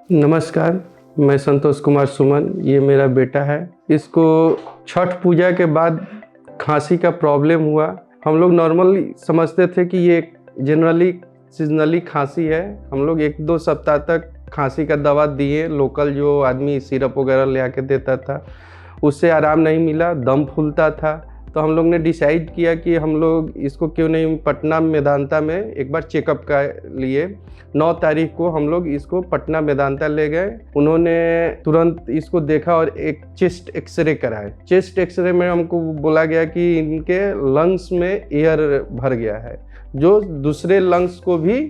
नमस्कार, मैं संतोष कुमार सुमन। ये मेरा बेटा है। इसको छठ पूजा के बाद खांसी का प्रॉब्लम हुआ। हम लोग नॉर्मली समझते थे कि ये जनरली सीजनली खांसी है। हम लोग 1-2 सप्ताह तक खांसी का दवा दिए, लोकल जो आदमी सिरप वगैरह ले आके देता था, उससे आराम नहीं मिला, दम फूलता था। तो हम लोग ने डिसाइड किया कि हम लोग इसको क्यों नहीं पटना मेदांता में एक बार चेकअप का लिए। 9 तारीख को हम लोग इसको पटना मेदांता ले गए। उन्होंने तुरंत इसको देखा और एक चेस्ट एक्सरे कराए। चेस्ट एक्सरे में हमको बोला गया कि इनके लंग्स में एयर भर गया है, जो दूसरे लंग्स को भी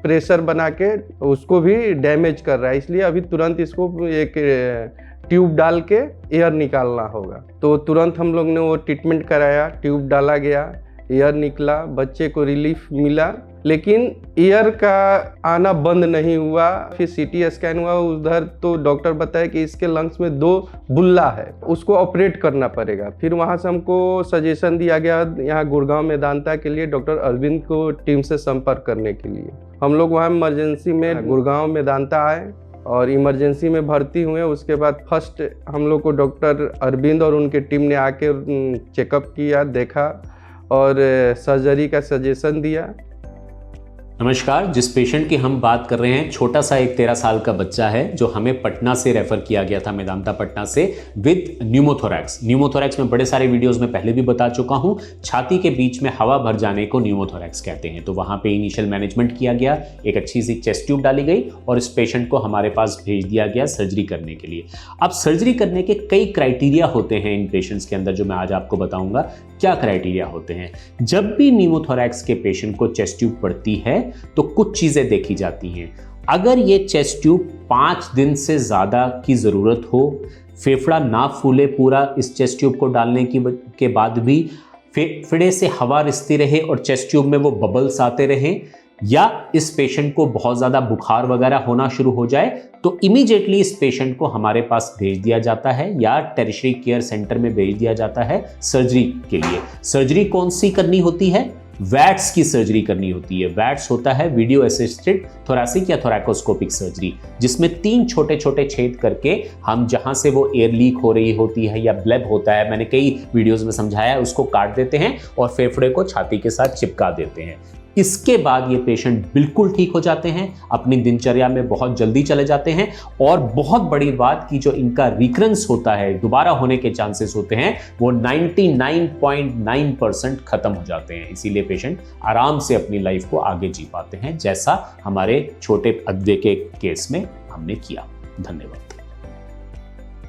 प्रेशर बना के उसको भी डैमेज कर रहा है। इसलिए अभी तुरंत इसको एक ट्यूब डाल के एयर निकालना होगा। तो तुरंत हम लोग ने वो ट्रीटमेंट कराया, ट्यूब डाला गया, एयर निकला, बच्चे को रिलीफ मिला। लेकिन एयर का आना बंद नहीं हुआ। फिर सीटी स्कैन हुआ उधर, तो डॉक्टर बताया कि इसके लंग्स में 2 बुल्ला है, उसको ऑपरेट करना पड़ेगा। फिर वहाँ से हमको सजेशन दिया गया यहाँ गुड़गांव मेदांता के लिए डॉक्टर अरविंद को टीम से संपर्क करने के लिए। हम लोग वहाँ इमरजेंसी में गुड़गांव मेदांता आए और इमरजेंसी में भर्ती हुए। उसके बाद फर्स्ट हम लोग को डॉक्टर अरविंद और उनके टीम ने आके चेकअप किया, देखा और सर्जरी का सजेशन दिया। नमस्कार। जिस पेशेंट की हम बात कर रहे हैं, छोटा सा एक 13 साल का बच्चा है जो हमें पटना से रेफर किया गया था, मेदांता पटना से, विद न्यूमोथोरैक्स। न्यूमोथोरैक्स में बड़े सारे वीडियोस में पहले भी बता चुका हूं। छाती के बीच में हवा भर जाने को न्यूमोथोरैक्स कहते हैं। तो वहां पे इनिशियल मैनेजमेंट किया गया, एक अच्छी सी चेस्ट ट्यूब डाली गई और इस पेशेंट को हमारे पास भेज दिया गया सर्जरी करने के लिए। अब सर्जरी करने के कई क्राइटेरिया होते हैं इन पेशेंट्स के अंदर, जो मैं आज आपको बताऊंगा क्या क्राइटेरिया होते हैं। जब भी न्यूमोथोरैक्स के पेशेंट को चेस्ट ट्यूब पड़ती है तो कुछ चीजें देखी जाती हैं। अगर ये चेस्ट ट्यूब 5 दिन से ज्यादा की जरूरत हो, फेफड़ा ना फूले पूरा इस चेस्ट ट्यूब को डालने के बाद भी, फेफड़े से हवा रिसती रहे और चेस्ट ट्यूब में वो बबल्स आते रहें, या इस पेशेंट को बहुत ज़्यादा बुखार वगैरह होना शुरू हो जाए, तो इमीडिएटली इस पेशेंट को हमारे पास भेज दिया जाता है या टेरिशरी केयर सेंटर में भेज दिया जाता है सर्जरी के लिए। सर्जरी कौन सी करनी होती है? वैट्स की सर्जरी करनी होती है। वैट्स होता है वीडियो असिस्टेड थोरैसिक या थोरैकोस्कोपिक सर्जरी, जिसमें 3 छोटे छोटे छेद करके हम जहां से वो एयर लीक हो रही होती है या ब्लेब होता है, मैंने कई वीडियोस में समझाया, उसको काट देते हैं और फेफड़े को छाती के साथ चिपका देते हैं। इसके बाद ये पेशेंट बिल्कुल ठीक हो जाते हैं, अपनी दिनचर्या में बहुत जल्दी चले जाते हैं और बहुत बड़ी बात की जो इनका रिकरेंस होता है, दोबारा होने के चांसेस होते हैं, वो 99.9% खत्म हो जाते हैं। इसीलिए पेशेंट आराम से अपनी लाइफ को आगे जी पाते हैं, जैसा हमारे छोटे अद्वै के केस में हमने किया। धन्यवाद।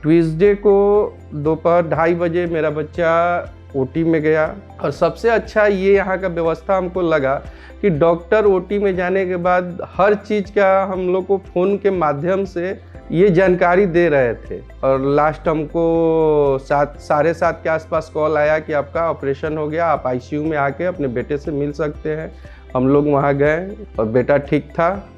ट्यूसडे को दोपहर 2:30 बजे मेरा बच्चा ओटी में गया और सबसे अच्छा ये यहाँ का व्यवस्था हमको लगा कि डॉक्टर ओटी में जाने के बाद हर चीज़ का हम लोग को फ़ोन के माध्यम से ये जानकारी दे रहे थे। और लास्ट हमको 7:30 के आसपास कॉल आया कि आपका ऑपरेशन हो गया, आप आईसीयू में आके अपने बेटे से मिल सकते हैं। हम लोग वहाँ गए और बेटा ठीक था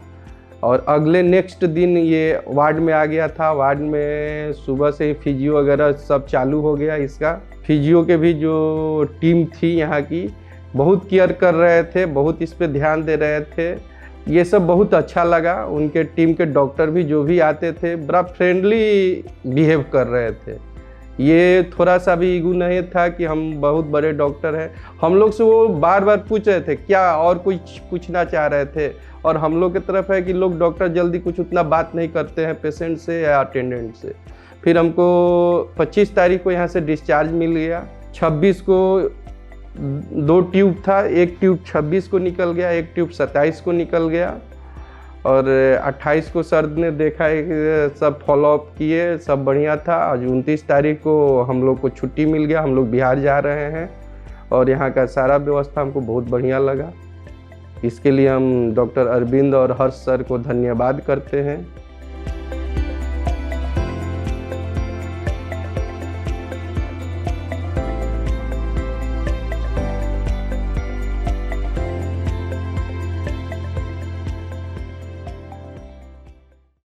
और अगले नेक्स्ट दिन ये वार्ड में आ गया था। वार्ड में सुबह से ही फिजियो वगैरह सब चालू हो गया। इसका फिजियो के भी जो टीम थी यहाँ की, बहुत केयर कर रहे थे, बहुत इस पे ध्यान दे रहे थे। ये सब बहुत अच्छा लगा। उनके टीम के डॉक्टर भी जो भी आते थे बड़ा फ्रेंडली बिहेव कर रहे थे। ये थोड़ा सा भी ईगो नहीं था कि हम बहुत बड़े डॉक्टर हैं। हम लोग से वो बार बार पूछ रहे थे क्या और कुछ पूछना चाह रहे थे, और हम लोग की तरफ है कि लोग डॉक्टर जल्दी कुछ उतना बात नहीं करते हैं पेशेंट से या अटेंडेंट से। फिर हमको 25 तारीख को यहाँ से डिस्चार्ज मिल गया। 26 को 2 ट्यूब था, एक ट्यूब 26 को निकल गया, एक ट्यूब 27 को निकल गया और 28 को सर ने देखा, सब फॉलोअप किए, सब बढ़िया था। आज 29 तारीख को हम लोग को छुट्टी मिल गया। हम लोग बिहार जा रहे हैं और यहाँ का सारा व्यवस्था हमको बहुत बढ़िया लगा। इसके लिए हम डॉक्टर अरविंद और हर्ष सर को धन्यवाद करते हैं।